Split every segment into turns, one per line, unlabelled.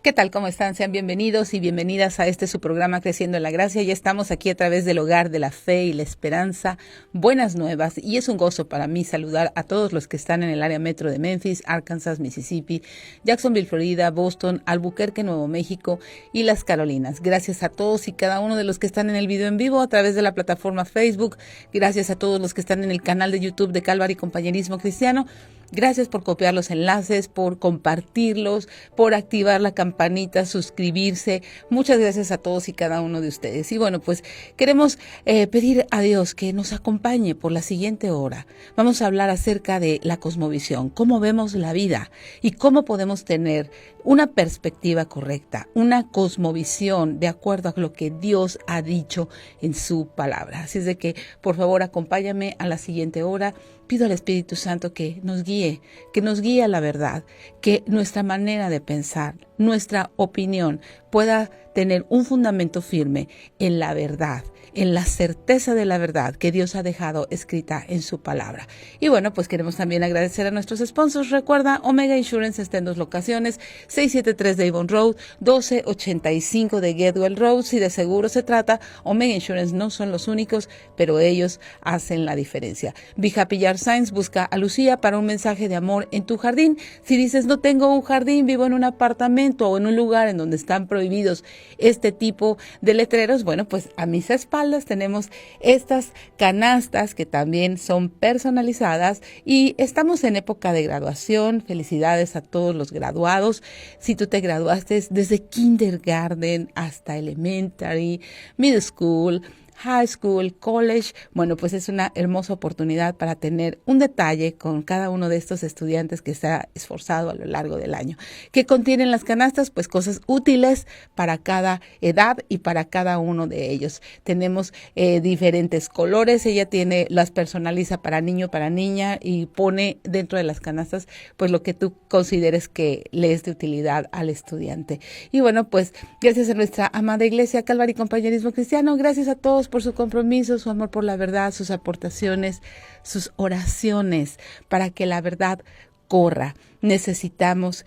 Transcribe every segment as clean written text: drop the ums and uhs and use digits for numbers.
¿Qué tal? ¿Cómo están? Sean bienvenidos y bienvenidas a su programa Creciendo en la Gracia. Ya estamos aquí a través del hogar de la fe y la esperanza. Buenas nuevas, y es un gozo para mí saludar a todos los que están en el área metro de Memphis, Arkansas, Mississippi, Jacksonville, Florida, Boston, Albuquerque, Nuevo México y las Carolinas. Gracias a todos y cada uno de los que están en el video en vivo a través de la plataforma Facebook. Gracias a todos los que están en el canal de YouTube de Calvary Compañerismo Cristiano. Gracias por copiar los enlaces, por compartirlos, por activar la campanita, suscribirse. Muchas gracias a todos y cada uno de ustedes. Y bueno, pues queremos pedir a Dios que nos acompañe por la siguiente hora. Vamos a hablar acerca de la cosmovisión, cómo vemos la vida y cómo podemos tener una perspectiva correcta, una cosmovisión de acuerdo a lo que Dios ha dicho en su palabra. Así es de que, por favor, acompáñame a la siguiente hora. Pido al Espíritu Santo que nos guíe a la verdad, que nuestra manera de pensar, nuestra opinión pueda tener un fundamento firme en la verdad, en la certeza de la verdad que Dios ha dejado escrita en su palabra. Y bueno, pues queremos también agradecer a nuestros sponsors. Recuerda, Omega Insurance está en 2 locaciones, 673 de Avon Road, 1285 de Getwell Road. Si de seguro se trata, Omega Insurance no son los únicos, pero ellos hacen la diferencia. Be Happy Yard Signs busca a Lucía para un mensaje de amor en tu jardín. Si dices, no tengo un jardín, vivo en un apartamento o en un lugar en donde están prohibidos este tipo de letreros, bueno, pues a mis espaldas tenemos estas canastas que también son personalizadas y estamos en época de graduación. Felicidades a todos los graduados. Si tú te graduaste desde kindergarten hasta elementary, middle school, high school, college, bueno, pues es una hermosa oportunidad para tener un detalle con cada uno de estos estudiantes que se ha esforzado a lo largo del año. ¿Qué contienen las canastas? Pues cosas útiles para cada edad y para cada uno de ellos. Tenemos diferentes colores. Ella las personaliza para niño, para niña, y pone dentro de las canastas pues lo que tú consideres que le es de utilidad al estudiante. Y bueno, pues gracias a nuestra amada iglesia Calvary Compañerismo Cristiano, gracias a todos por su compromiso, su amor por la verdad, sus aportaciones, sus oraciones para que la verdad corra. Necesitamos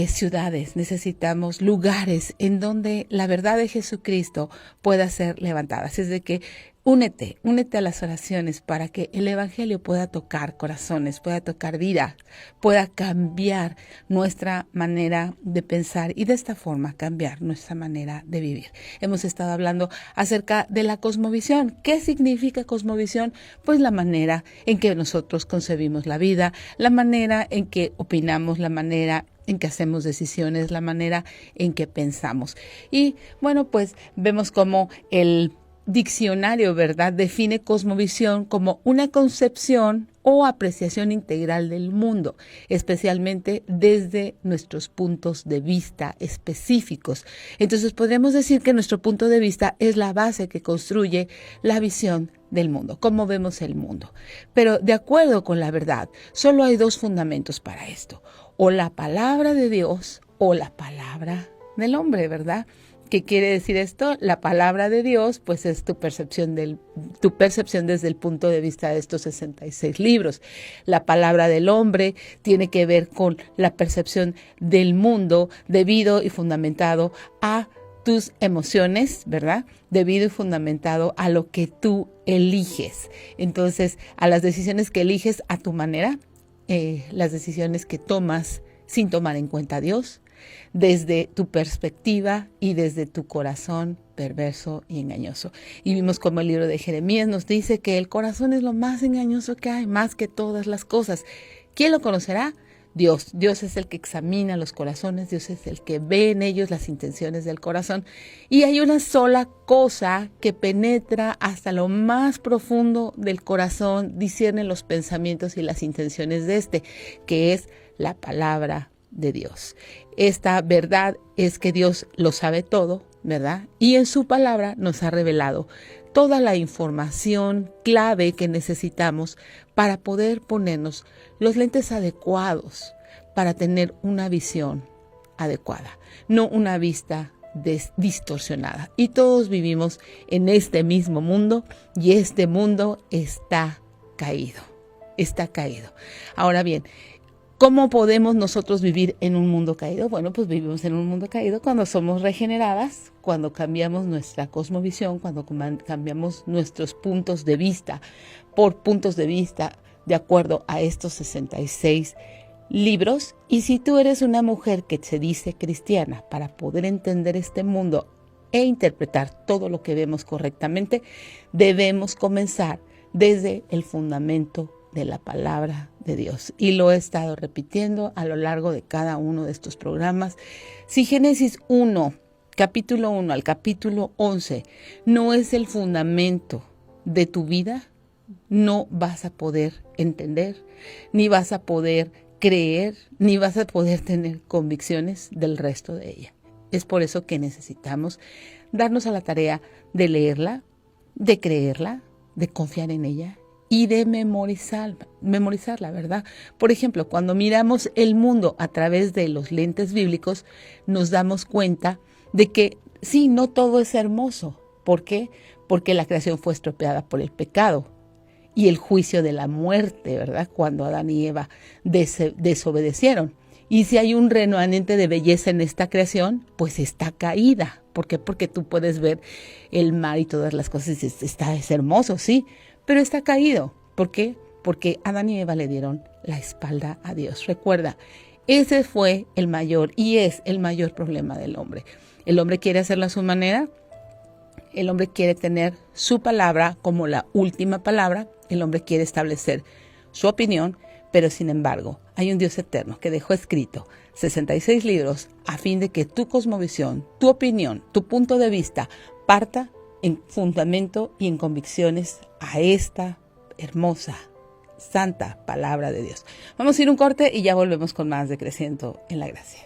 ciudades, necesitamos lugares en donde la verdad de Jesucristo pueda ser levantada. Así es de que únete a las oraciones para que el evangelio pueda tocar corazones, pueda tocar vida, pueda cambiar nuestra manera de pensar y de esta forma cambiar nuestra manera de vivir. Hemos estado hablando acerca de la cosmovisión. ¿Qué significa cosmovisión? Pues la manera en que nosotros concebimos la vida, la manera en que opinamos, la manera en que hacemos decisiones, la manera en que pensamos. Y bueno, pues vemos cómo el diccionario, ¿verdad?, define cosmovisión como una concepción o apreciación integral del mundo, especialmente desde nuestros puntos de vista específicos. Entonces podríamos decir que nuestro punto de vista es la base que construye la visión del mundo, cómo vemos el mundo. Pero de acuerdo con la verdad, solo hay 2 fundamentos para esto: o la palabra de Dios o la palabra del hombre, ¿verdad? ¿Qué quiere decir esto? La palabra de Dios, pues es tu percepción desde el punto de vista de estos 66 libros. La palabra del hombre tiene que ver con la percepción del mundo debido y fundamentado a tus emociones, ¿verdad? Debido y fundamentado a lo que tú eliges. Entonces, a las decisiones que eliges a tu manera, las decisiones que tomas sin tomar en cuenta a Dios, desde tu perspectiva y desde tu corazón perverso y engañoso. Y vimos como el libro de Jeremías nos dice que el corazón es lo más engañoso que hay, más que todas las cosas. ¿Quién lo conocerá? Dios. Dios es el que examina los corazones, Dios es el que ve en ellos las intenciones del corazón. Y hay una sola cosa que penetra hasta lo más profundo del corazón, discierne los pensamientos y las intenciones de que es la palabra de Dios. Esta verdad es que Dios lo sabe todo, ¿verdad? Y en su palabra nos ha revelado toda la información clave que necesitamos para poder ponernos los lentes adecuados para tener una visión adecuada, no una vista distorsionada. Y todos vivimos en este mismo mundo y este mundo está caído. Ahora bien, ¿Cómo podemos nosotros vivir en un mundo caído? Bueno, pues vivimos en un mundo caído cuando somos regeneradas, cuando cambiamos nuestra cosmovisión, cuando cambiamos nuestros puntos de vista por puntos de vista de acuerdo a estos 66 libros. Y si tú eres una mujer que se dice cristiana, para poder entender este mundo e interpretar todo lo que vemos correctamente, debemos comenzar desde el fundamento de la palabra de Dios. Y lo he estado repitiendo a lo largo de cada uno de estos programas. Si Génesis 1, capítulo 1 al capítulo 11, no es el fundamento de tu vida, no vas a poder entender, ni vas a poder creer, ni vas a poder tener convicciones del resto de ella. Es por eso que necesitamos darnos a la tarea de leerla, de creerla, de confiar en ella y de memorizarla, ¿verdad? Por ejemplo, cuando miramos el mundo a través de los lentes bíblicos, nos damos cuenta de que sí, no todo es hermoso. ¿Por qué? Porque la creación fue estropeada por el pecado y el juicio de la muerte, ¿verdad? Cuando Adán y Eva desobedecieron. Y si hay un remanente de belleza en esta creación, pues está caída. ¿Por qué? Porque tú puedes ver el mar y todas las cosas y es hermoso, sí, pero está caído. ¿Por qué? Porque Adán y Eva le dieron la espalda a Dios. Recuerda, ese fue el mayor y es el mayor problema del hombre. El hombre quiere hacerlo a su manera. El hombre quiere tener su palabra como la última palabra. El hombre quiere establecer su opinión, pero sin embargo, hay un Dios eterno que dejó escrito 66 libros a fin de que tu cosmovisión, tu opinión, tu punto de vista parta en fundamento y en convicciones a esta hermosa, santa palabra de Dios. Vamos a ir un corte y ya volvemos con más de Creciendo en la Gracia.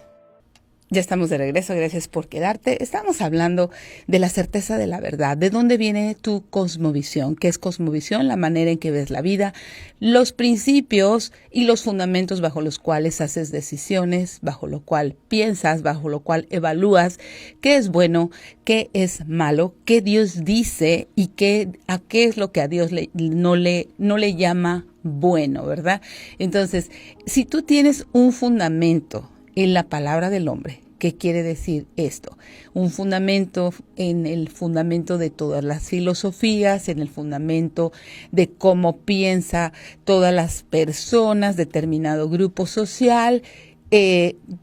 Ya estamos de regreso, gracias por quedarte. Estamos hablando de la certeza de la verdad, de dónde viene tu cosmovisión. ¿Qué es cosmovisión? La manera en que ves la vida, los principios y los fundamentos bajo los cuales haces decisiones, bajo lo cual piensas, bajo lo cual evalúas qué es bueno, qué es malo, qué Dios dice y a qué es lo que a Dios no le llama bueno, ¿verdad? Entonces, si tú tienes un fundamento en la palabra del hombre, ¿qué quiere decir esto? Un fundamento en el fundamento de todas las filosofías, en el fundamento de cómo piensa todas las personas, determinado grupo social,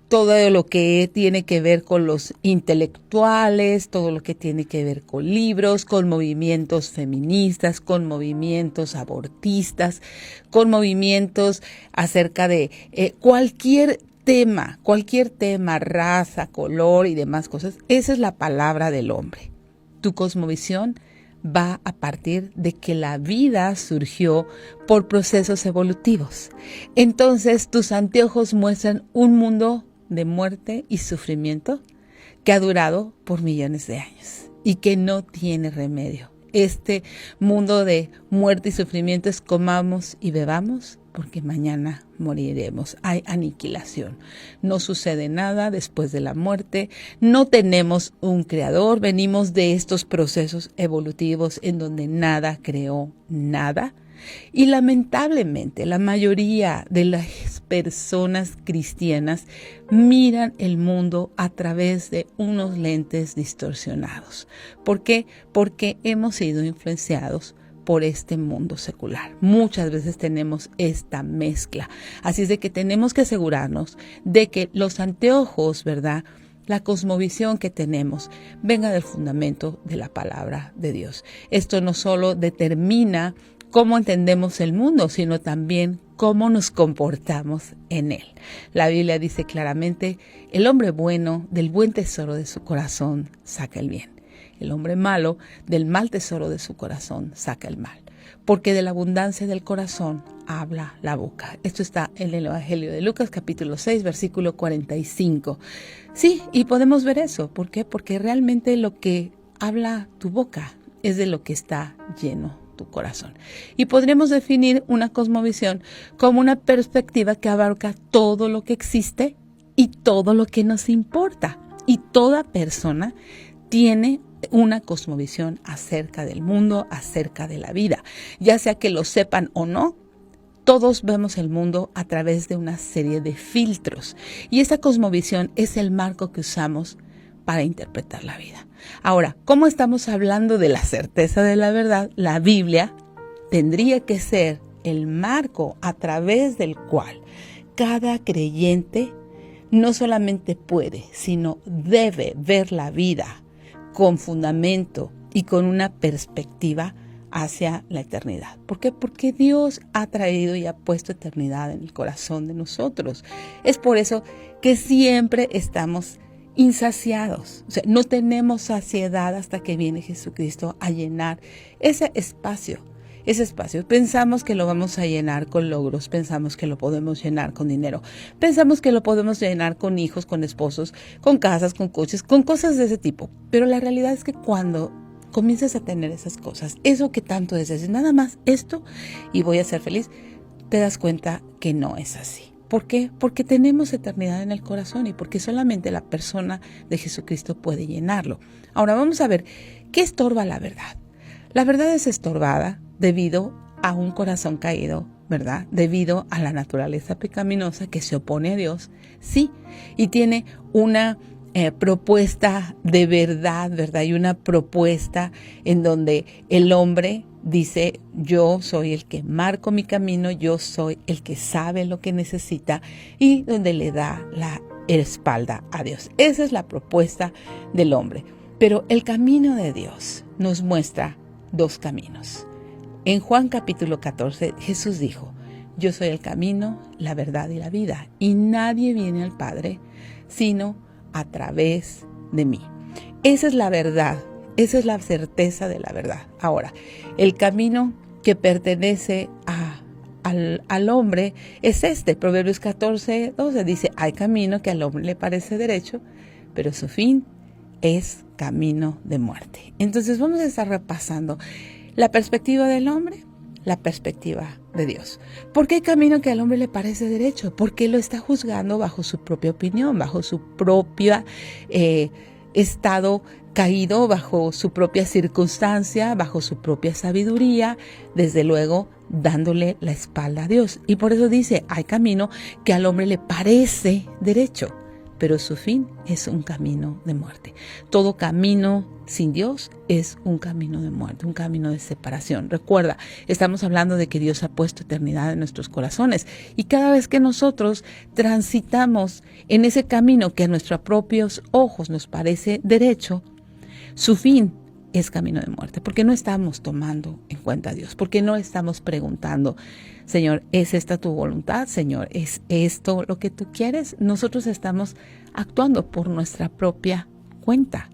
todo lo que tiene que ver con los intelectuales, todo lo que tiene que ver con libros, con movimientos feministas, con movimientos abortistas, con movimientos acerca de cualquier tema, raza, color y demás cosas. Esa es la palabra del hombre. Tu cosmovisión va a partir de que la vida surgió por procesos evolutivos. Entonces, tus anteojos muestran un mundo de muerte y sufrimiento que ha durado por millones de años y que no tiene remedio. Este mundo de muerte y sufrimiento es comamos y bebamos, porque mañana moriremos. Hay aniquilación. No sucede nada después de la muerte. No tenemos un creador. Venimos de estos procesos evolutivos en donde nada creó nada. Y lamentablemente la mayoría de las personas cristianas miran el mundo a través de unos lentes distorsionados. ¿Por qué? Porque hemos sido influenciados por este mundo secular. Muchas veces tenemos esta mezcla. Así es de que tenemos que asegurarnos de que los anteojos, ¿verdad?, la cosmovisión que tenemos venga del fundamento de la palabra de Dios. Esto no solo determina cómo entendemos el mundo, sino también cómo nos comportamos en él. La Biblia dice claramente, el hombre bueno del buen tesoro de su corazón saca el bien. El hombre malo, del mal tesoro de su corazón, saca el mal. Porque de la abundancia del corazón habla la boca. Esto está en el Evangelio de Lucas, capítulo 6, versículo 45. Sí, y podemos ver eso. ¿Por qué? Porque realmente lo que habla tu boca es de lo que está lleno tu corazón. Y podríamos definir una cosmovisión como una perspectiva que abarca todo lo que existe y todo lo que nos importa. Y toda persona tiene una cosmovisión acerca del mundo, acerca de la vida. Ya sea que lo sepan o no, Todos vemos el mundo a través de una serie de filtros y esa cosmovisión es el marco que usamos para interpretar la vida. Ahora, ¿cómo estamos hablando de la certeza de la verdad? La Biblia tendría que ser el marco a través del cual cada creyente no solamente puede, sino debe ver la vida con fundamento y con una perspectiva hacia la eternidad. ¿Por qué? Porque Dios ha traído y ha puesto eternidad en el corazón de nosotros. Es por eso que siempre estamos insaciados. O sea, no tenemos saciedad hasta que viene Jesucristo a llenar ese espacio. Pensamos que lo vamos a llenar con logros, pensamos que lo podemos llenar con dinero, pensamos que lo podemos llenar con hijos, con esposos, con casas, con coches, con cosas de ese tipo. Pero la realidad es que cuando comienzas a tener esas cosas, eso que tanto deseas, nada más esto y voy a ser feliz, te das cuenta que no es así. ¿Por qué? Porque tenemos eternidad en el corazón y porque solamente la persona de Jesucristo puede llenarlo. Ahora vamos a ver, ¿qué estorba la verdad? La verdad es estorbada debido a un corazón caído, ¿verdad? Debido a la naturaleza pecaminosa que se opone a Dios, sí, y tiene una propuesta de verdad, ¿verdad? Y una propuesta en donde el hombre dice, yo soy el que marco mi camino, yo soy el que sabe lo que necesita y donde le da la espalda a Dios. Esa es la propuesta del hombre. Pero el camino de Dios nos muestra dos caminos. En Juan capítulo 14, Jesús dijo, yo soy el camino, la verdad y la vida, y nadie viene al Padre sino a través de mí. Esa es la verdad, esa es la certeza de la verdad. Ahora, el camino que pertenece al hombre es este. Proverbios 14, 12 dice, hay camino que al hombre le parece derecho, pero su fin es camino de muerte. Entonces vamos a estar repasando la perspectiva del hombre, la perspectiva de Dios. ¿Por qué hay camino que al hombre le parece derecho? Porque lo está juzgando bajo su propia opinión, bajo su propio estado caído, bajo su propia circunstancia, bajo su propia sabiduría, desde luego dándole la espalda a Dios. Y por eso dice, hay camino que al hombre le parece derecho, pero su fin es un camino de muerte. Todo camino sin Dios es un camino de muerte, un camino de separación. Recuerda, estamos hablando de que Dios ha puesto eternidad en nuestros corazones y cada vez que nosotros transitamos en ese camino que a nuestros propios ojos nos parece derecho, su fin es camino de muerte, porque no estamos tomando en cuenta a Dios, porque no estamos preguntando, Señor, ¿es esta tu voluntad? Señor, ¿es esto lo que tú quieres? Nosotros estamos actuando por nuestra propia cuenta.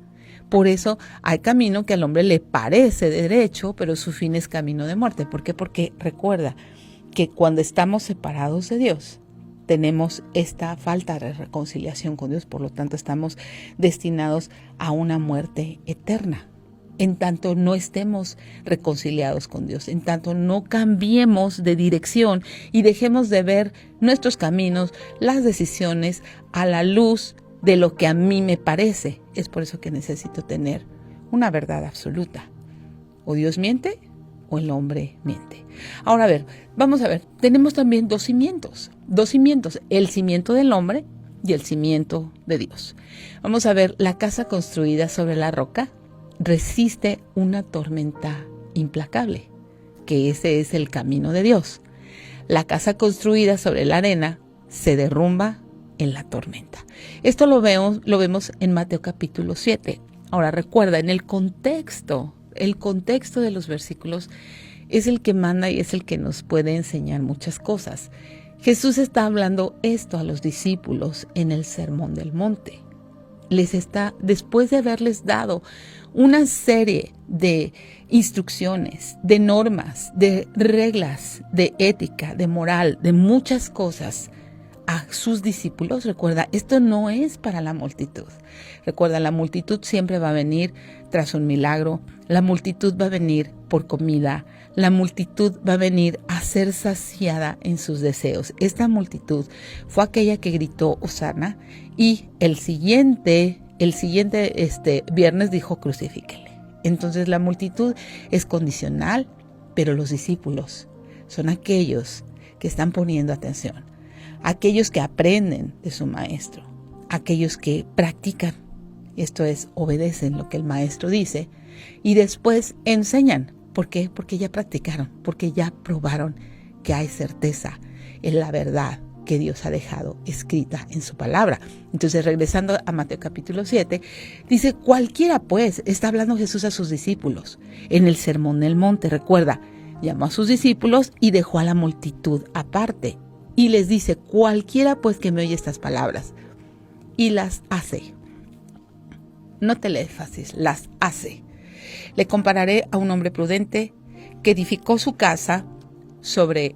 Por eso hay camino que al hombre le parece derecho, pero su fin es camino de muerte. ¿Por qué? Porque recuerda que cuando estamos separados de Dios, tenemos esta falta de reconciliación con Dios, por lo tanto estamos destinados a una muerte eterna. En tanto no estemos reconciliados con Dios, en tanto no cambiemos de dirección y dejemos de ver nuestros caminos, las decisiones a la luz de lo que a mí me parece. Es por eso que necesito tener una verdad absoluta. O Dios miente o el hombre miente. Ahora vamos a ver, tenemos también dos cimientos, el cimiento del hombre y el cimiento de Dios. Vamos a ver, la casa construida sobre la roca resiste una tormenta implacable, que ese es el camino de Dios. La casa construida sobre la arena se derrumba en la tormenta. Esto lo vemos en Mateo capítulo 7. Ahora recuerda, en el contexto de los versículos es el que manda y es el que nos puede enseñar muchas cosas. Jesús está hablando esto a los discípulos en el Sermón del Monte. Después de haberles dado una serie de instrucciones, de normas, de reglas, de ética, de moral, de muchas cosas a sus discípulos. Recuerda, esto no es para la multitud. Recuerda, la multitud siempre va a venir tras un milagro. La multitud va a venir por comida. La multitud va a venir a ser saciada en sus deseos. Esta multitud fue aquella que gritó Hosana y el siguiente viernes dijo crucifíquenle. Entonces la multitud es condicional, pero los discípulos son aquellos que están poniendo atención, aquellos que aprenden de su maestro, aquellos que practican, esto es, obedecen lo que el maestro dice y después enseñan. ¿Por qué? Porque ya practicaron, porque ya probaron que hay certeza en la verdad que Dios ha dejado escrita en su palabra. Entonces, regresando a Mateo capítulo 7, dice, cualquiera pues, está hablando Jesús a sus discípulos en el sermón del monte, recuerda, llamó a sus discípulos y dejó a la multitud aparte. Y les dice, cualquiera pues que me oye estas palabras y las hace. No te lees fácil, las hace. Le compararé a un hombre prudente que edificó su casa sobre,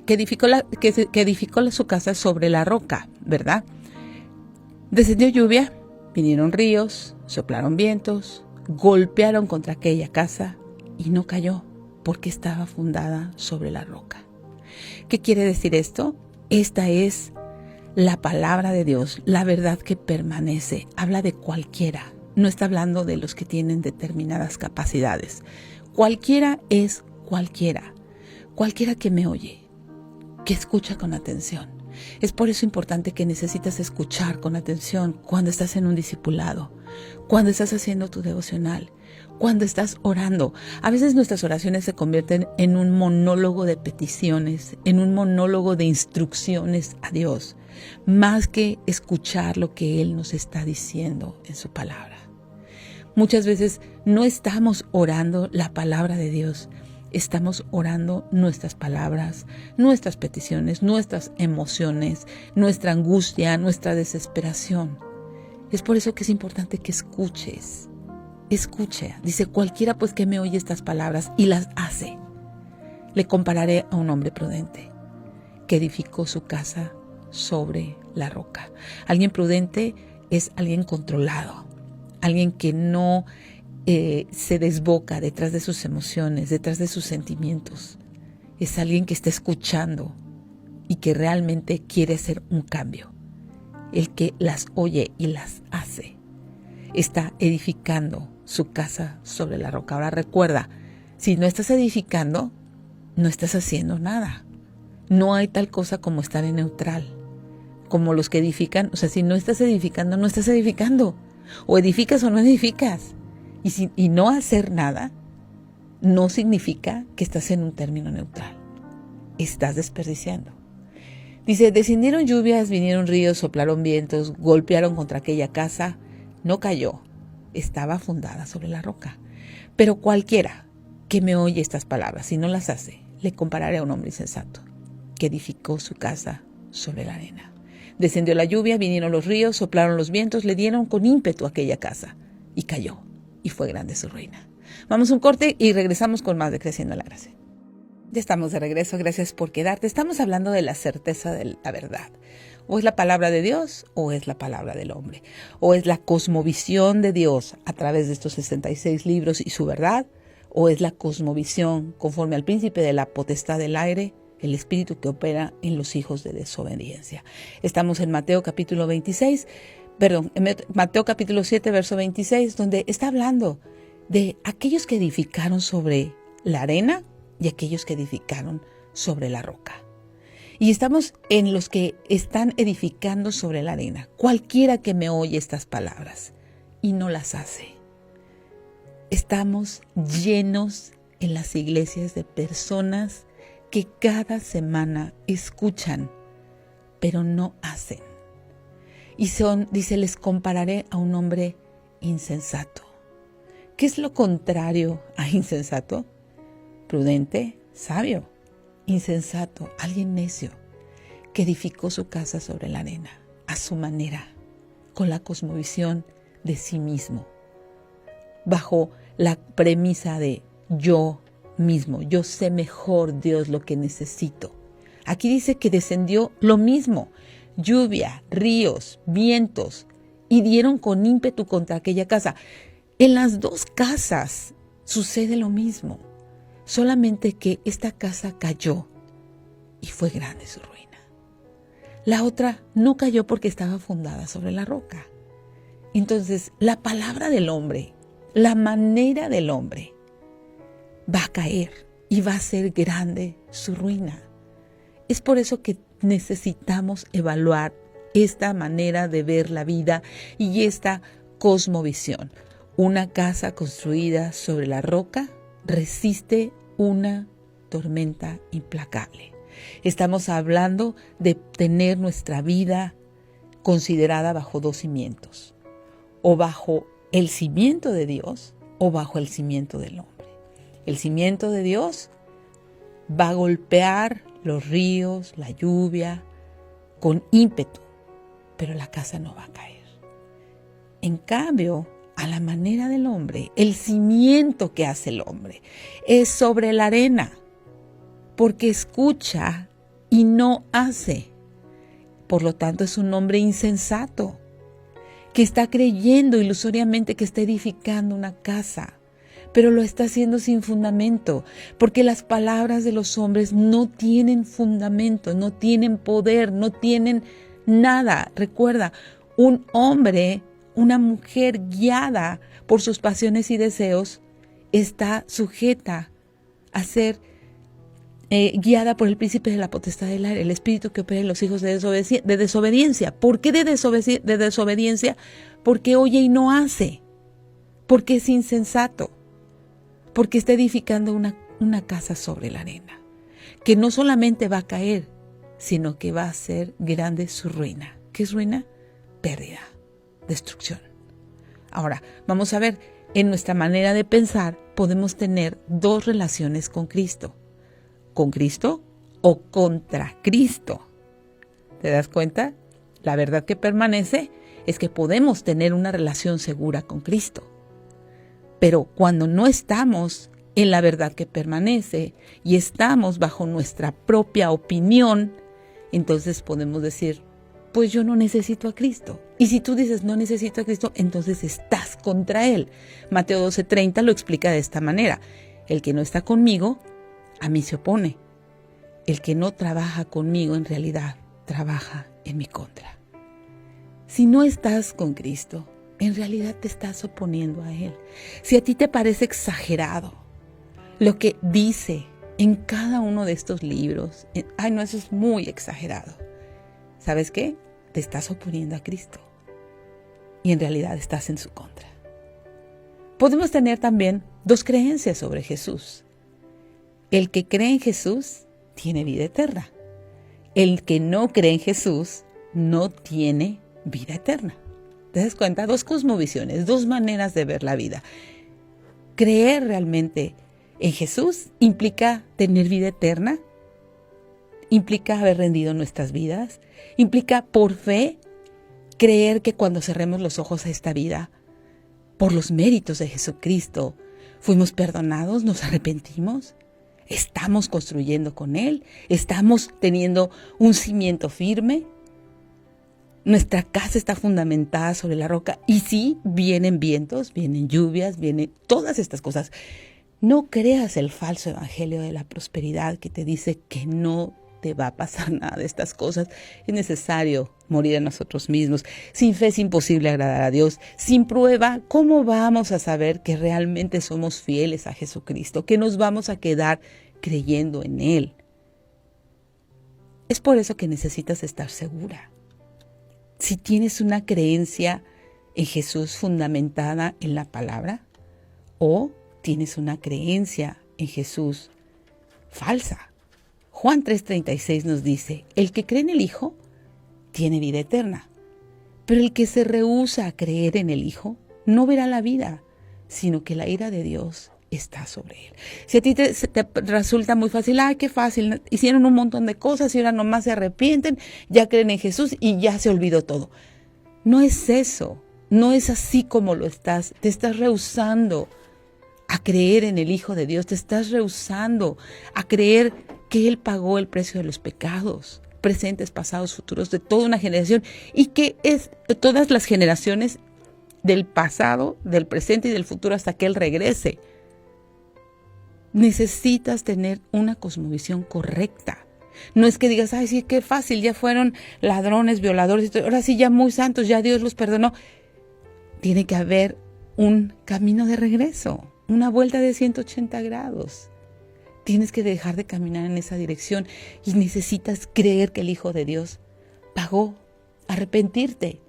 que edificó su casa sobre la roca, ¿verdad? Descendió lluvia, vinieron ríos, soplaron vientos, golpearon contra aquella casa y no cayó porque estaba fundada sobre la roca. ¿Qué quiere decir esto? Esta es la palabra de Dios, la verdad que permanece. Habla de cualquiera. No está hablando de los que tienen determinadas capacidades. Cualquiera es cualquiera. Cualquiera que me oye, que escucha con atención. Es por eso importante que necesitas escuchar con atención cuando estás en un discipulado, cuando estás haciendo tu devocional, cuando estás orando. A veces nuestras oraciones se convierten en un monólogo de peticiones, en un monólogo de instrucciones a Dios, más que escuchar lo que Él nos está diciendo en su palabra. Muchas veces no estamos orando la palabra de Dios, estamos orando nuestras palabras, nuestras peticiones, nuestras emociones, nuestra angustia, nuestra desesperación. Es por eso que es importante que escuches. Escucha, dice, cualquiera pues que me oye estas palabras y las hace. Le compararé a un hombre prudente que edificó su casa sobre la roca. Alguien prudente es alguien controlado, alguien que no se desboca detrás de sus emociones, detrás de sus sentimientos. Es alguien que está escuchando y que realmente quiere hacer un cambio. El que las oye y las hace está edificando su casa sobre la roca. Ahora recuerda, si no estás edificando, no estás haciendo nada. No hay tal cosa como estar en neutral, como los que edifican. O sea, si no estás edificando, no estás edificando. O edificas o no edificas. Y no hacer nada no significa que estás en un término neutral. Estás desperdiciando. Dice, descendieron lluvias, vinieron ríos, soplaron vientos, golpearon contra aquella casa. No cayó, estaba fundada sobre la roca. Pero cualquiera que me oye estas palabras y no las hace, le compararé a un hombre insensato que edificó su casa sobre la arena. Descendió la lluvia, vinieron los ríos, soplaron los vientos, le dieron con ímpetu a aquella casa y cayó, y fue grande su ruina. Vamos a un corte y regresamos con más de Creciendo en la Gracia. Ya estamos de regreso, gracias por quedarte. Estamos hablando de la certeza de la verdad. O es la palabra de Dios o es la palabra del hombre. O es la cosmovisión de Dios a través de estos 66 libros y su verdad. O es la cosmovisión conforme al príncipe de la potestad del aire, el espíritu que opera en los hijos de desobediencia. Estamos en Mateo capítulo 7, verso 26, donde está hablando de aquellos que edificaron sobre la arena y aquellos que edificaron sobre la roca. Y estamos en los que están edificando sobre la arena. Cualquiera que me oye estas palabras y no las hace. Estamos llenos en las iglesias de personas que cada semana escuchan, pero no hacen. Y dice, les compararé a un hombre insensato. ¿Qué es lo contrario a insensato? Prudente, sabio. Insensato, alguien necio, que edificó su casa sobre la arena, a su manera, con la cosmovisión de sí mismo, bajo la premisa de yo mismo, yo sé mejor, Dios, lo que necesito. Aquí dice que descendió lo mismo, lluvia, ríos, vientos, y dieron con ímpetu contra aquella casa. En las dos casas sucede lo mismo. Solamente que esta casa cayó y fue grande su ruina. La otra no cayó porque estaba fundada sobre la roca. Entonces, la palabra del hombre, la manera del hombre, va a caer y va a ser grande su ruina. Es por eso que necesitamos evaluar esta manera de ver la vida y esta cosmovisión. Una casa construida sobre la roca resiste una tormenta implacable. Estamos hablando de tener nuestra vida considerada bajo dos cimientos, o bajo el cimiento de Dios o bajo el cimiento del hombre. El cimiento de Dios va a golpear los ríos, la lluvia, con ímpetu, pero la casa no va a caer. En cambio, a la manera del hombre, el cimiento que hace el hombre es sobre la arena, porque escucha y no hace. Por lo tanto, es un hombre insensato, que está creyendo ilusoriamente que está edificando una casa, pero lo está haciendo sin fundamento, porque las palabras de los hombres no tienen fundamento, no tienen poder, no tienen nada. Recuerda, un hombre, una mujer guiada por sus pasiones y deseos, está sujeta a ser guiada por el príncipe de la potestad del aire, el espíritu que opera en los hijos de desobediencia. ¿Por qué de desobediencia? Porque oye y no hace, porque es insensato, porque está edificando una casa sobre la arena, que no solamente va a caer, sino que va a ser grande su ruina. ¿Qué es ruina? Pérdida, destrucción. Ahora, vamos a ver, en nuestra manera de pensar podemos tener dos relaciones con Cristo. ¿Con Cristo o contra Cristo? ¿Te das cuenta? La verdad que permanece es que podemos tener una relación segura con Cristo. Pero cuando no estamos en la verdad que permanece y estamos bajo nuestra propia opinión, entonces podemos decir, pues yo no necesito a Cristo. Y si tú dices no necesito a Cristo, entonces estás contra Él. Mateo 12:30 lo explica de esta manera. El que no está conmigo, a mí se opone. El que no trabaja conmigo en realidad trabaja en mi contra. Si no estás con Cristo, en realidad te estás oponiendo a Él. Si a ti te parece exagerado lo que dice en cada uno de estos libros, ay no, eso es muy exagerado. ¿Sabes qué? Te estás oponiendo a Cristo y en realidad estás en su contra. Podemos tener también dos creencias sobre Jesús. El que cree en Jesús tiene vida eterna. El que no cree en Jesús no tiene vida eterna. ¿Te das cuenta? Dos cosmovisiones, dos maneras de ver la vida. Creer realmente en Jesús implica tener vida eterna, implica haber rendido nuestras vidas, implica por fe creer que cuando cerremos los ojos a esta vida, por los méritos de Jesucristo, fuimos perdonados, nos arrepentimos. Estamos construyendo con Él, estamos teniendo un cimiento firme, nuestra casa está fundamentada sobre la roca y sí, vienen vientos, vienen lluvias, vienen todas estas cosas. No creas el falso evangelio de la prosperidad que te dice que no te va a pasar nada de estas cosas. Es necesario morir a nosotros mismos. Sin fe es imposible agradar a Dios. Sin prueba, ¿cómo vamos a saber que realmente somos fieles a Jesucristo? Que nos vamos a quedar creyendo en Él. Es por eso que necesitas estar segura. Si tienes una creencia en Jesús fundamentada en la palabra, o tienes una creencia en Jesús falsa. Juan 3:36 nos dice, el que cree en el Hijo tiene vida eterna, pero el que se rehúsa a creer en el Hijo no verá la vida, sino que la ira de Dios está sobre él. Si a ti te resulta muy fácil, ¡ay, qué fácil! Hicieron un montón de cosas y ahora nomás se arrepienten, ya creen en Jesús y ya se olvidó todo. No es eso, no es así como lo estás. Te estás rehusando a creer en el Hijo de Dios, te estás rehusando a creer que Él pagó el precio de los pecados, presentes, pasados, futuros, de toda una generación, y que es todas las generaciones del pasado, del presente y del futuro hasta que Él regrese. Necesitas tener una cosmovisión correcta. No es que digas, ay, sí, qué fácil, ya fueron ladrones, violadores, ahora sí, ya muy santos, ya Dios los perdonó. Tiene que haber un camino de regreso, una vuelta de 180 grados. Tienes que dejar de caminar en esa dirección y necesitas creer que el Hijo de Dios pagó, arrepentirte,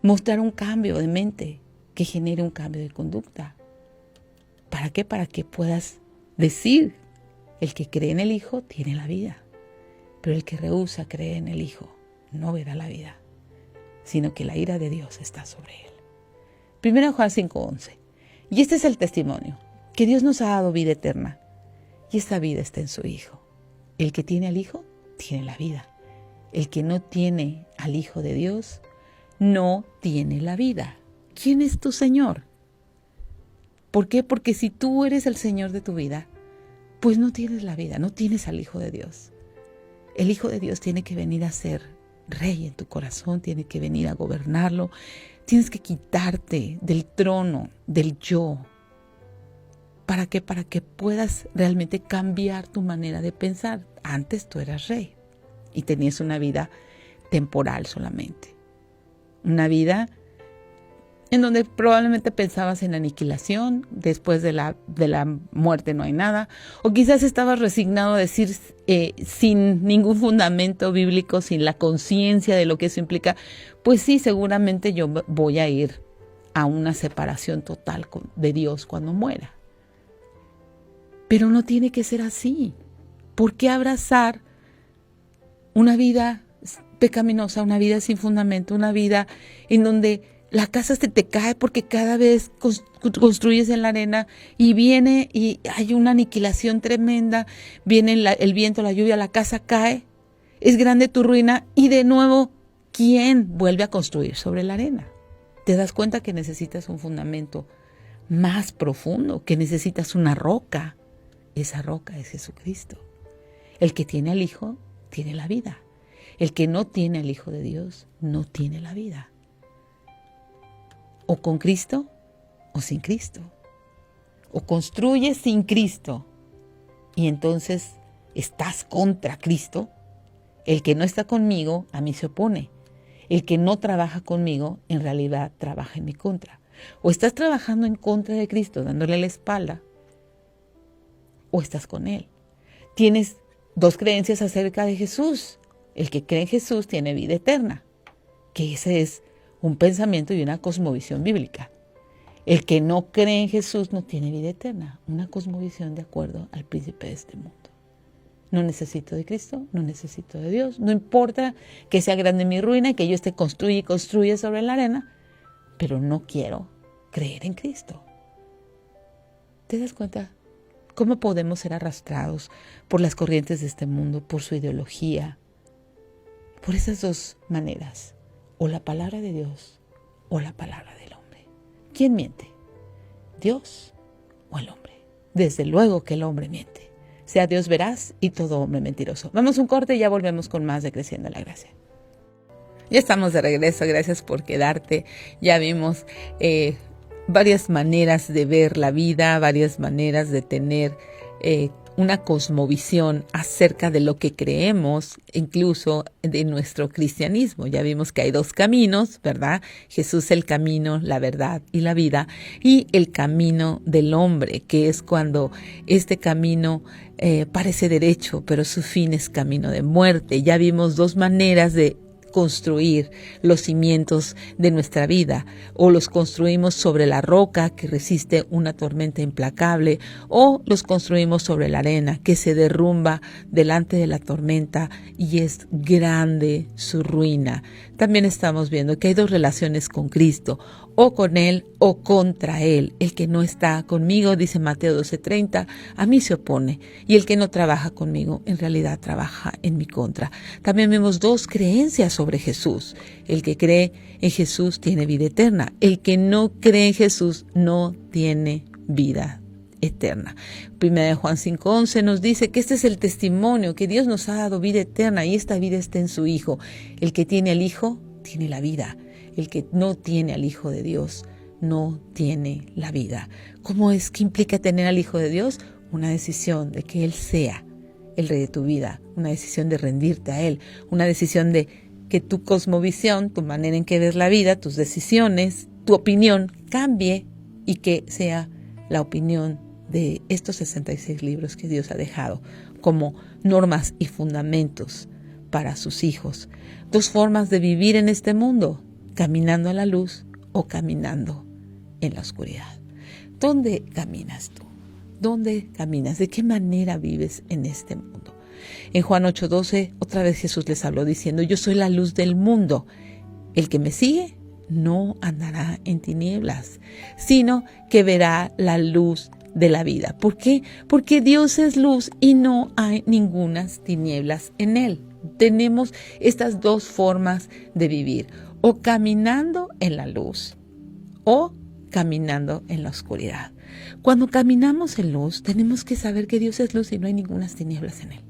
mostrar un cambio de mente que genere un cambio de conducta. ¿Para qué? Para que puedas decir, el que cree en el Hijo tiene la vida, pero el que rehúsa creer en el Hijo no verá la vida, sino que la ira de Dios está sobre él. 1 Juan 5:11. Y este es el testimonio, que Dios nos ha dado vida eterna, y esta vida está en su Hijo. El que tiene al Hijo, tiene la vida. El que no tiene al Hijo de Dios, no tiene la vida. ¿Quién es tu Señor? ¿Por qué? Porque si tú eres el Señor de tu vida, pues no tienes la vida, no tienes al Hijo de Dios. El Hijo de Dios tiene que venir a ser rey en tu corazón, tiene que venir a gobernarlo. Tienes que quitarte del trono, del yo. ¿Para qué? Para que puedas realmente cambiar tu manera de pensar. Antes tú eras rey y tenías una vida temporal solamente. Una vida en donde probablemente pensabas en aniquilación, después de la muerte no hay nada, o quizás estabas resignado a decir sin ningún fundamento bíblico, sin la conciencia de lo que eso implica, pues sí, seguramente yo voy a ir a una separación total de Dios cuando muera. Pero no tiene que ser así. ¿Por qué abrazar una vida pecaminosa, una vida sin fundamento, una vida en donde la casa se te cae porque cada vez construyes en la arena y viene y hay una aniquilación tremenda, viene el viento, la lluvia, la casa cae, es grande tu ruina y de nuevo, ¿quién vuelve a construir sobre la arena? Te das cuenta que necesitas un fundamento más profundo, que necesitas una roca. Esa roca es Jesucristo. El que tiene al Hijo tiene la vida. El que no tiene al Hijo de Dios no tiene la vida. O con Cristo o sin Cristo. O construyes sin Cristo y entonces estás contra Cristo. El que no está conmigo a mí se opone. El que no trabaja conmigo en realidad trabaja en mi contra. O estás trabajando en contra de Cristo, dándole la espalda, o estás con Él. Tienes dos creencias acerca de Jesús. El que cree en Jesús tiene vida eterna, que ese es un pensamiento y una cosmovisión bíblica. El que no cree en Jesús no tiene vida eterna, una cosmovisión de acuerdo al príncipe de este mundo. No necesito de Cristo, no necesito de Dios, no importa que sea grande mi ruina y que yo esté construye y construye sobre la arena, pero no quiero creer en Cristo. ¿Te das cuenta cómo podemos ser arrastrados por las corrientes de este mundo, por su ideología? Por esas dos maneras, o la palabra de Dios o la palabra del hombre. ¿Quién miente? ¿Dios o el hombre? Desde luego que el hombre miente. Sea Dios veraz y todo hombre mentiroso. Vamos a un corte y ya volvemos con más de Creciendo en la Gracia. Ya estamos de regreso, gracias por quedarte. Ya vimos varias maneras de ver la vida, varias maneras de tener una cosmovisión acerca de lo que creemos, incluso de nuestro cristianismo. Ya vimos que hay dos caminos, ¿verdad? Jesús el camino, la verdad y la vida, y el camino del hombre, que es cuando este camino parece derecho, pero su fin es camino de muerte. Ya vimos dos maneras de construir los cimientos de nuestra vida, o los construimos sobre la roca que resiste una tormenta implacable, o los construimos sobre la arena que se derrumba delante de la tormenta y es grande su ruina. También estamos viendo que hay dos relaciones con Cristo, o con Él o contra Él. El que no está conmigo, dice Mateo 12:30, a mí se opone, y el que no trabaja conmigo en realidad trabaja en mi contra. También vemos dos creencias sobre Jesús. El que cree en Jesús tiene vida eterna. El que no cree en Jesús no tiene vida eterna. 1 Juan 5:11 nos dice que este es el testimonio, que Dios nos ha dado vida eterna y esta vida está en su Hijo. El que tiene al Hijo tiene la vida. El que no tiene al Hijo de Dios no tiene la vida. ¿Cómo es que implica tener al Hijo de Dios? Una decisión de que Él sea el Rey de tu vida, una decisión de rendirte a Él, una decisión de que tu cosmovisión, tu manera en que ves la vida, tus decisiones, tu opinión cambie y que sea la opinión de estos 66 libros que Dios ha dejado como normas y fundamentos para sus hijos. 2 formas de vivir en este mundo: caminando a la luz o caminando en la oscuridad. ¿Dónde caminas tú? ¿Dónde caminas? ¿De qué manera vives en este mundo? En Juan 8:12, otra vez Jesús les habló diciendo: yo soy la luz del mundo. El que me sigue no andará en tinieblas, sino que verá la luz de la vida. ¿Por qué? Porque Dios es luz y no hay ningunas tinieblas en Él. Tenemos estas 2 formas de vivir: o caminando en la luz o caminando en la oscuridad. Cuando caminamos en luz, tenemos que saber que Dios es luz y no hay ningunas tinieblas en Él.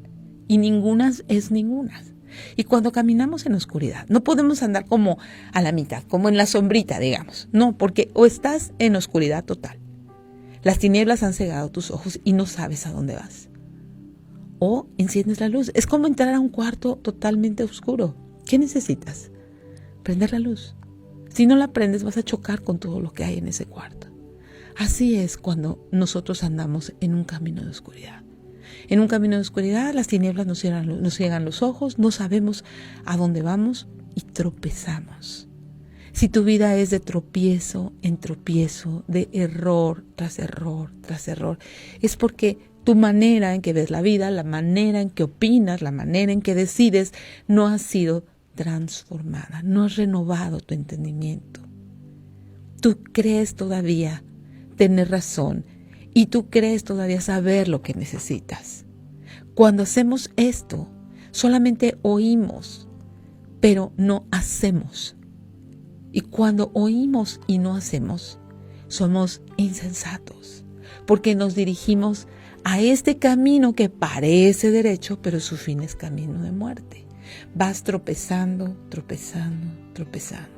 Y ningunas es ningunas. Y cuando caminamos en oscuridad, no podemos andar como a la mitad, como en la sombrita, digamos. No, porque o estás en oscuridad total, las tinieblas han cegado tus ojos y no sabes a dónde vas, o enciendes la luz. Es como entrar a un cuarto totalmente oscuro. ¿Qué necesitas? Prender la luz. Si no la prendes, vas a chocar con todo lo que hay en ese cuarto. Así es cuando nosotros andamos en un camino de oscuridad. En un camino de oscuridad, las tinieblas nos ciegan los ojos, no sabemos a dónde vamos y tropezamos. Si tu vida es de tropiezo en tropiezo, de error tras error tras error, es porque tu manera en que ves la vida, la manera en que opinas, la manera en que decides, no ha sido transformada, no has renovado tu entendimiento. Tú crees todavía tener razón y tú crees todavía saber lo que necesitas. Cuando hacemos esto, solamente oímos, pero no hacemos. Y cuando oímos y no hacemos, somos insensatos, porque nos dirigimos a este camino que parece derecho, pero su fin es camino de muerte. Vas tropezando, tropezando, tropezando.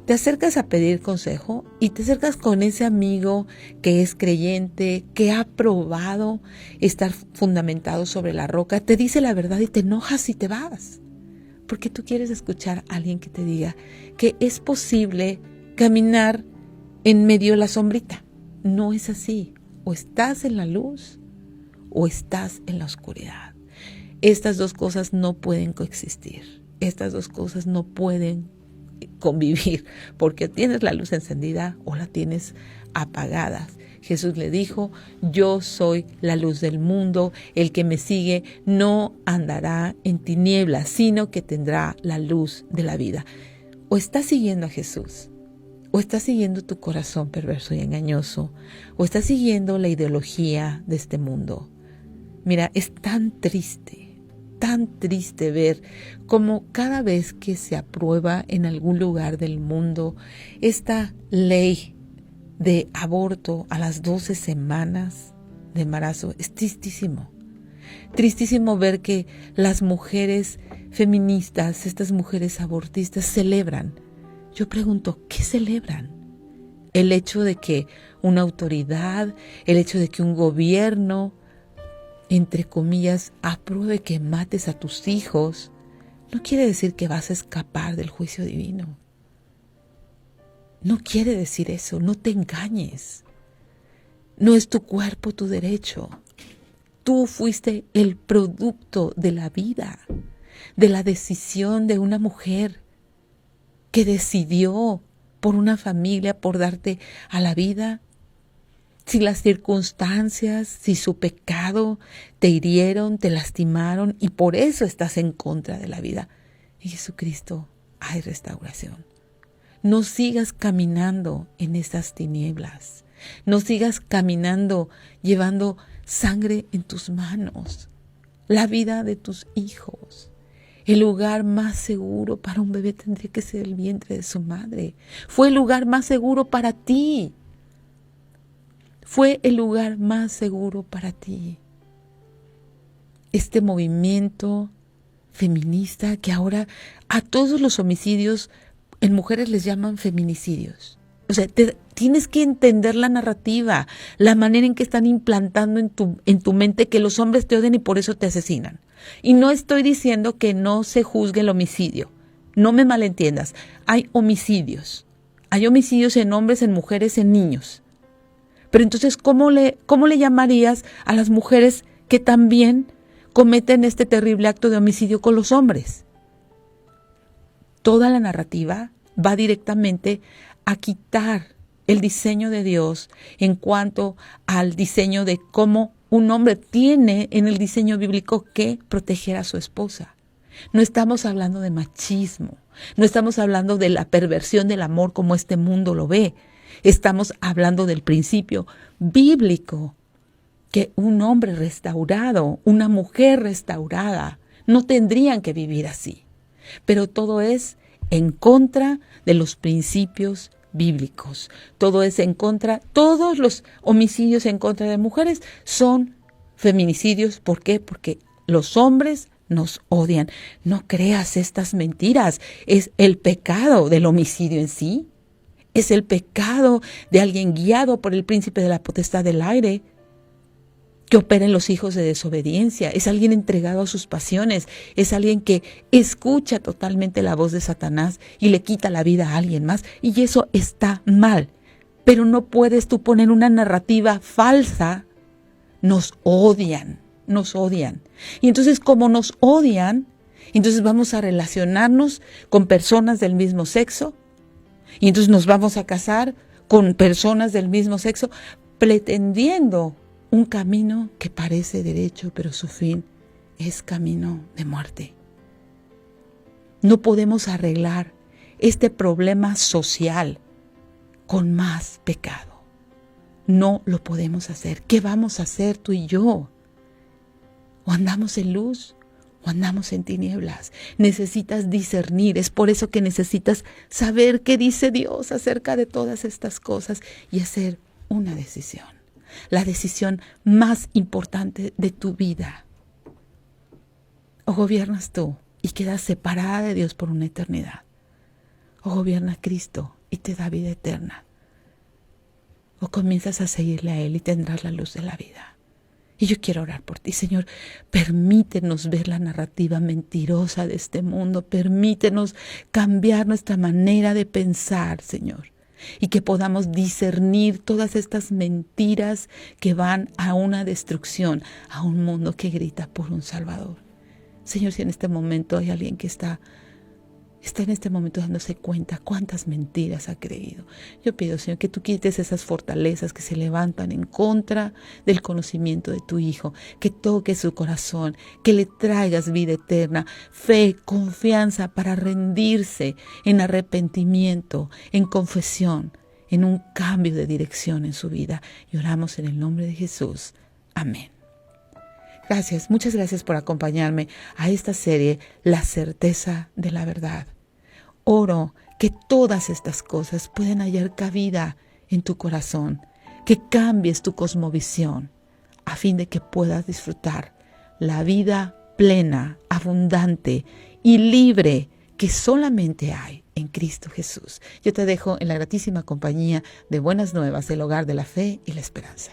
Te acercas a pedir consejo y te acercas con ese amigo que es creyente, que ha probado estar fundamentado sobre la roca, te dice la verdad y te enojas y te vas. Porque tú quieres escuchar a alguien que te diga que es posible caminar en medio de la sombrita. No es así. O estás en la luz o estás en la oscuridad. Estas 2 cosas no pueden coexistir. Estas 2 cosas no pueden convivir, porque tienes la luz encendida o la tienes apagada. Jesús le dijo: yo soy la luz del mundo, el que me sigue no andará en tinieblas, sino que tendrá la luz de la vida. O estás siguiendo a Jesús, o estás siguiendo tu corazón perverso y engañoso, o estás siguiendo la ideología de este mundo. Mira, es tan triste ver cómo cada vez que se aprueba en algún lugar del mundo esta ley de aborto a las 12 semanas de embarazo, es tristísimo. Tristísimo ver que las mujeres feministas, estas mujeres abortistas celebran. Yo pregunto, ¿qué celebran? El hecho de que una autoridad, el hecho de que un gobierno, entre comillas, apruebe que mates a tus hijos, no quiere decir que vas a escapar del juicio divino. No quiere decir eso, no te engañes. No es tu cuerpo tu derecho. Tú fuiste el producto de la vida, de la decisión de una mujer que decidió por una familia, por darte a la vida. Si las circunstancias, si su pecado te hirieron, te lastimaron y por eso estás en contra de la vida, en Jesucristo hay restauración. No sigas caminando en esas tinieblas. No sigas caminando llevando sangre en tus manos. La vida de tus hijos. El lugar más seguro para un bebé tendría que ser el vientre de su madre. Fue el lugar más seguro para ti. Fue el lugar más seguro para ti. Este movimiento feminista que ahora a todos los homicidios en mujeres les llaman feminicidios. O sea, tienes que entender la narrativa, la manera en que están implantando en tu mente que los hombres te odian y por eso te asesinan. Y no estoy diciendo que no se juzgue el homicidio. No me malentiendas. Hay homicidios. Hay homicidios en hombres, en mujeres, en niños. Pero entonces, ¿cómo le llamarías a las mujeres que también cometen este terrible acto de homicidio con los hombres? Toda la narrativa va directamente a quitar el diseño de Dios en cuanto al diseño de cómo un hombre tiene en el diseño bíblico que proteger a su esposa. No estamos hablando de machismo, no estamos hablando de la perversión del amor como este mundo lo ve. Estamos hablando del principio bíblico, que un hombre restaurado, una mujer restaurada, no tendrían que vivir así. Pero todo es en contra de los principios bíblicos. Todo es en contra, todos los homicidios en contra de mujeres son feminicidios. ¿Por qué? Porque los hombres nos odian. No creas estas mentiras. Es el pecado del homicidio en sí. Es el pecado de alguien guiado por el príncipe de la potestad del aire, que opera en los hijos de desobediencia. Es alguien entregado a sus pasiones. Es alguien que escucha totalmente la voz de Satanás y le quita la vida a alguien más. Y eso está mal. Pero no puedes tú poner una narrativa falsa. Nos odian. Y entonces, como nos odian, entonces vamos a relacionarnos con personas del mismo sexo. Y entonces nos vamos a casar con personas del mismo sexo, pretendiendo un camino que parece derecho, pero su fin es camino de muerte. No podemos arreglar este problema social con más pecado. No lo podemos hacer. ¿Qué vamos a hacer tú y yo? O andamos en luz o andamos en tinieblas. Necesitas discernir. Es por eso que necesitas saber qué dice Dios acerca de todas estas cosas y hacer una decisión. La decisión más importante de tu vida. O gobiernas tú y quedas separada de Dios por una eternidad. O gobierna Cristo y te da vida eterna. O comienzas a seguirle a Él y tendrás la luz de la vida. Y yo quiero orar por ti, Señor. Permítenos ver la narrativa mentirosa de este mundo. Permítenos cambiar nuestra manera de pensar, Señor. Y que podamos discernir todas estas mentiras que van a una destrucción, a un mundo que grita por un Salvador. Señor, si en este momento hay alguien que está en este momento dándose cuenta cuántas mentiras ha creído, yo pido, Señor, que tú quites esas fortalezas que se levantan en contra del conocimiento de tu Hijo, que toques su corazón, que le traigas vida eterna, fe, confianza para rendirse en arrepentimiento, en confesión, en un cambio de dirección en su vida. Y oramos en el nombre de Jesús. Amén. Gracias, muchas gracias por acompañarme a esta serie, La certeza de la verdad. Oro que todas estas cosas pueden hallar cabida en tu corazón, que cambies tu cosmovisión a fin de que puedas disfrutar la vida plena, abundante y libre que solamente hay en Cristo Jesús. Yo te dejo en la gratísima compañía de Buenas Nuevas, el hogar de la fe y la esperanza.